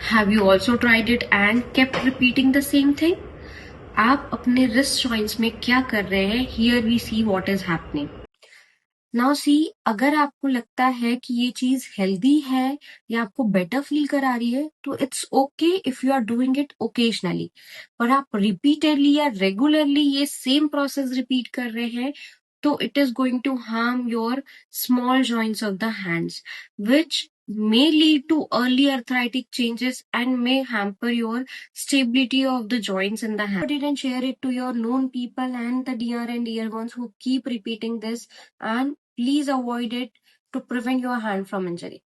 Have you also tried it and kept repeating the same thing? आप अपने wrist joints में क्या कर रहे हैं? Here we see what is happening. Now see, अगर आपको लगता है कि ये चीज हेल्दी है या आपको बेटर फील करा रही है तो it's okay if you are doing it occasionally, पर आप रिपीटेडली या रेगुलरली ये सेम प्रोसेस रिपीट कर रहे हैं तो it is going to harm your small joints of the hands, which may lead to early arthritic changes and may hamper your stability of the joints in the hand. Put it and share it to your known people and the dear and dear ones who keep repeating this, and please avoid it to prevent your hand from injury.